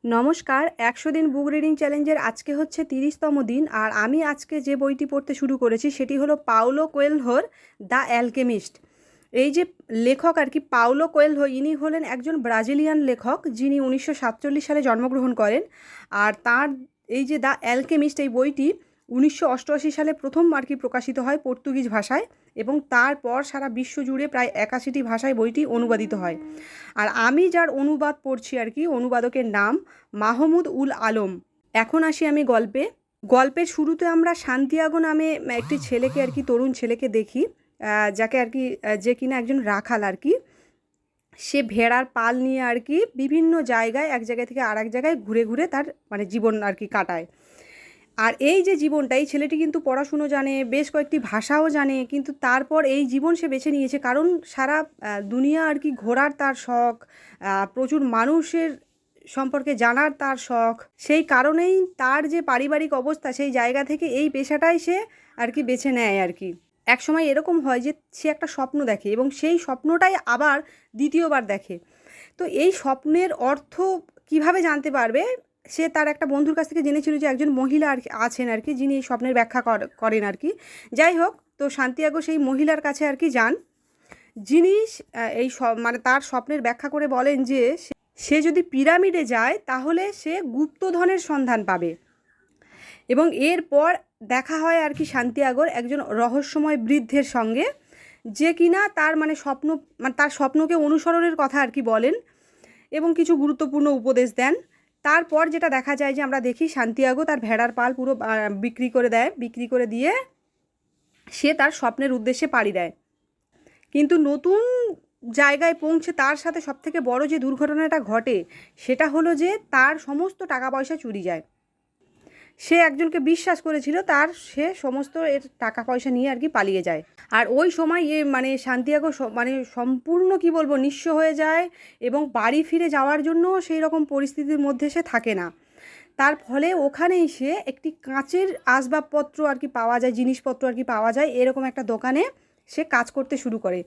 নমস্কার। ১০০ দিন book reading চ্যালেঞ্জের আজকে হচ্ছে ৩০তম দিন। আর আমি আজকে যে বইটি পড়তে শুরু করেছি সেটি হলো পাওলো কোয়েলহোর দ্য অ্যালকেমিস্ট। এই যে লেখক আর কি পাওলো কোয়েলহো, ইনি হলেন একজন ব্রাজিলিয়ান লেখক যিনি ১৯৪৭ সালে জন্মগ্রহণ করেন। আর তার এই যে দ্য অ্যালকেমিস্ট এই বইটি ১৯৮৮ সালে প্রথম আর কি প্রকাশিত হয় পর্তুগিজ ভাষায়, এবং তারপর সারা বিশ্ব জুড়ে প্রায় ৮১টি ভাষায় বইটি অনুবাদিত হয়। আর আমি যার অনুবাদ পড়ছি আর কি, অনুবাদকের নাম মাহমুদ উল আলম। এখন আসি আমি গল্পে। গল্পের শুরুতে আমরা সান্তিয়াগো নামে একটি ছেলেকে আর কি, তরুণ ছেলেকে দেখি, যাকে আর কি, যে কিনা একজন রাখাল আর কি। সে ভেড়ার পাল নিয়ে আর কি বিভিন্ন জায়গায়, এক জায়গা থেকে আর এক জায়গায় ঘুরে ঘুরে তার মানে জীবন আর কি কাটায়। আর এই যে জীবনটা, এই ছেলেটি কিন্তু পড়াশুনো জানে, বেশ কয়েকটি ভাষাও জানে, কিন্তু তারপর এই জীবন সে বেছে নিয়েছে কারণ সারা দুনিয়া আর কি ঘোরার তার শখ, প্রচুর মানুষের সম্পর্কে জানার তার শখ। সেই কারণেই তার যে পারিবারিক অবস্থা, সেই জায়গা থেকে এই পেশাটাই সে আর কি বেছে নেয় আর কি। এক সময় এরকম হয় যে সে একটা স্বপ্ন দেখে এবং সেই স্বপ্নটাই আবার দ্বিতীয়বার দেখে। তো এই স্বপ্নের অর্থ কিভাবে জানতে পারবে, সে তার একটা বন্ধুর কাছ থেকে জেনেছিল যে একজন মহিলা আর আছেন আর কি, যিনি এই স্বপ্নের ব্যাখ্যা করেন আর কি। যাই হোক, তো সান্তিয়াগো সেই মহিলার কাছে আর কি যান, যিনি এই মানে তার স্বপ্নের ব্যাখ্যা করে বলেন যে সে যদি পিরামিডে যায় তাহলে সে গুপ্তধনের সন্ধান পাবে। এবং এরপর দেখা হয় আর কি সান্তিয়াগোর একজন রহস্যময় বৃদ্ধের সঙ্গে, যে কিনা তার মানে তার স্বপ্নকে অনুসরণের কথা আর কি বলেন এবং কিছু গুরুত্বপূর্ণ উপদেশ দেন। তারপর যেটা দেখা যায় যে আমরা দেখি সান্তিয়াগো তার ভেড়ার পাল পুরো বিক্রি করে দেয়, বিক্রি করে দিয়ে সে তার স্বপ্নের উদ্দেশ্যে পাড়ি দেয়। কিন্তু নতুন জায়গায় পৌঁছে তার সাথে সবথেকে বড় যে দুর্ঘটনাটা ঘটে সেটা হলো যে তার সমস্ত টাকা পয়সা চুরি যায়। সে একজনকে বিশ্বাস করেছিল, সে সমস্ত এর টাকা পয়সা নিয়ে আর কি পালিয়ে যায়। আর ওই সময় মানে সান্তিয়াগো মানে সম্পূর্ণ কি বলবো নিঃস্ব হয়ে যায় এবং বাড়ি ফিরে যাওয়ার জন্য সেই রকম পরিস্থিতির মধ্যে সে থাকে না। তার ফলে ওখানেই সে একটি কাঁচের আসবাবপত্র আর কি পাওয়া যায়, জিনিসপত্র আর কি পাওয়া যায়, এরকম একটা দোকানে সে কাজ করতে শুরু করে।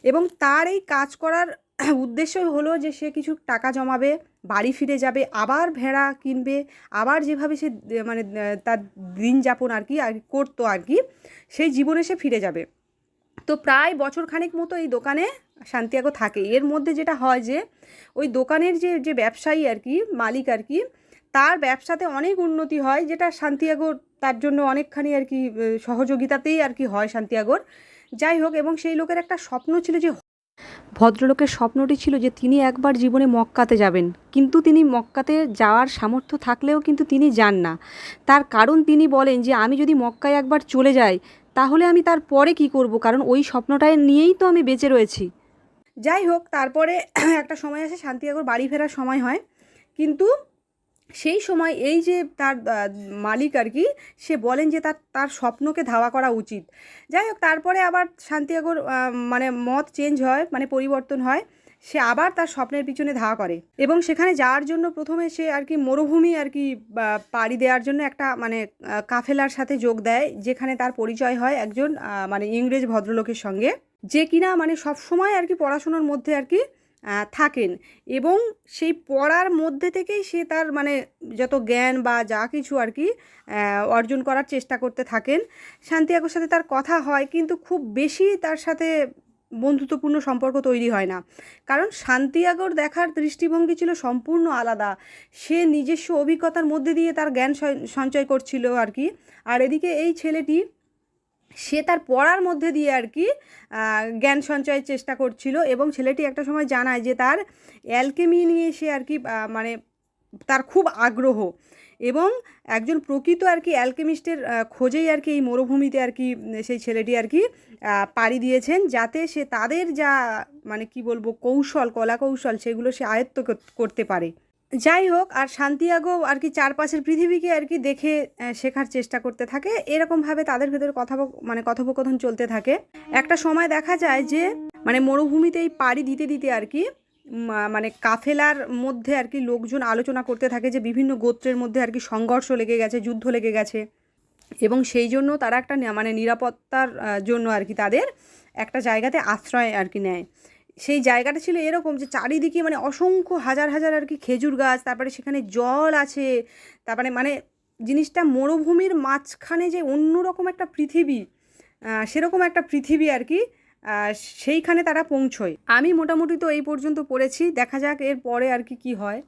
এবং তার এই কাজ করার উদ্দেশ্য হলো যে সে কিছু টাকা জমাবে, বাড়ি ফিরে যাবে, আবার ভেড়া কিনবে, আবার যেভাবে সে মানে তার দিন যাপন আর কি করতো আর কি, সেই জীবনে সে ফিরে যাবে। তো প্রায় বছরখানেক মতো এই দোকানে সান্তিয়াগো থাকে। এর মধ্যে যেটা হয় যে ওই দোকানের যে ব্যবসায়ী আর কি, মালিক আর কি, তার ব্যবসাতে অনেক উন্নতি হয়, যেটা সান্তিয়াগোর তার জন্য অনেকখানি আর কি সহযোগিতাতেই আর কি হয় সান্তিয়াগোর। যাই হোক, এবং সেই লোকের একটা স্বপ্ন ছিল যে, ভদ্রলোকের স্বপ্নটি ছিল যে তিনি একবার জীবনে মক্কাতে যাবেন, কিন্তু তিনি মক্কাতে যাওয়ার সামর্থ্য থাকলেও কিন্তু তিনি যান না। তার কারণ তিনি বলেন যে আমি যদি মক্কায় একবার চলে যাই তাহলে আমি তার পরে কী করব, কারণ ওই স্বপ্নটায় নিয়েই তো আমি বেঁচে রয়েছি। যাই হোক, তারপরে একটা সময় আসে সান্তিয়াগোর বাড়ি ফেরার সময় হয়, কিন্তু সেই সময় এই যে তার মালিক আর কি, সে বলেন যে তার স্বপ্নকে ধাওয়া করা উচিত। যাই হোক, তারপরে আবার সান্তিয়াগোর মানে মত চেঞ্জ হয়, মানে পরিবর্তন হয়, সে আবার তার স্বপ্নের পিছনে ধাওয়া করে এবং সেখানে যাওয়ার জন্য প্রথমে সে আর কি মরুভূমি আর কি পাড়ি দেওয়ার জন্য একটা মানে কাফেলার সাথে যোগ দেয়, যেখানে তার পরিচয় হয় একজন মানে ইংরেজ ভদ্রলোকের সঙ্গে, যে কিনা মানে সবসময় আর কি পড়াশোনার মধ্যে আর কি থাকেন। এবং সেই পড়ার মধ্যে থেকেই সে তার মানে যত জ্ঞান বা যা কিছু আর কি অর্জন করার চেষ্টা করতে থাকেন। সান্তিয়াগোর সাথে তার কথা হয়, কিন্তু খুব বেশি তার সাথে বন্ধুত্বপূর্ণ সম্পর্ক তৈরি হয় না, কারণ সান্তিয়াগোর দেখার দৃষ্টিভঙ্গি ছিল সম্পূর্ণ আলাদা। সে নিজস্ব অভিজ্ঞতার মধ্যে দিয়ে তার জ্ঞান সঞ্চয় করছিল আর কি। আর এদিকে এই ছেলেটি, সে তার পড়ার মধ্যে দিয়ে আর কি জ্ঞান সঞ্চয়ের চেষ্টা করছিল। এবং ছেলেটি একটা সময় জানায় যে তার অ্যালকেমি নিয়ে সে আর কি মানে তার খুব আগ্রহ, এবং একজন প্রকৃত আর কি অ্যালকেমিস্টের খোঁজেই আর কি এই মরুভূমিতে আর কি সেই ছেলেটি আর কি পাড়ি দিয়েছেন, যাতে সে তাদের যা মানে কি বলবো কৌশল, কলা কৌশল, সেগুলো সে আয়ত্ত করতে পারে। যাই হোক, আর সান্তিয়াগো আর কি চারপাশের পৃথিবীকে আর কি দেখে শেখার চেষ্টা করতে থাকে। এরকমভাবে তাদের ভেতরে কথোপকথন চলতে থাকে। একটা সময় দেখা যায় যে মানে মরুভূমিতেই পাড়ি দিতে দিতে আর কি মানে কাফেলার মধ্যে আর কি লোকজন আলোচনা করতে থাকে যে বিভিন্ন গোত্রের মধ্যে আর কি সংঘর্ষ লেগে গেছে, যুদ্ধ লেগে গেছে, এবং সেই জন্য তারা একটা মানে নিরাপত্তার জন্য আর কি তাদের একটা জায়গাতে আশ্রয় আর কি নেয়। সেই জায়গাটা ছিল এরকম যে চারিদিকে মানে অসংখ্য হাজার হাজার আর কি খেজুর গাছ, তারপরে সেখানে জল আছে, তারপরে মানে জিনিসটা মরুভূমির মাঝখানে যে অন্যরকম একটা পৃথিবী, সেরকম একটা পৃথিবী আর কি, সেইখানে তারা পৌঁছয়। আমি মোটামুটি তো এই পর্যন্ত পড়েছি, দেখা যাক এর পরে আর কি কী হয়।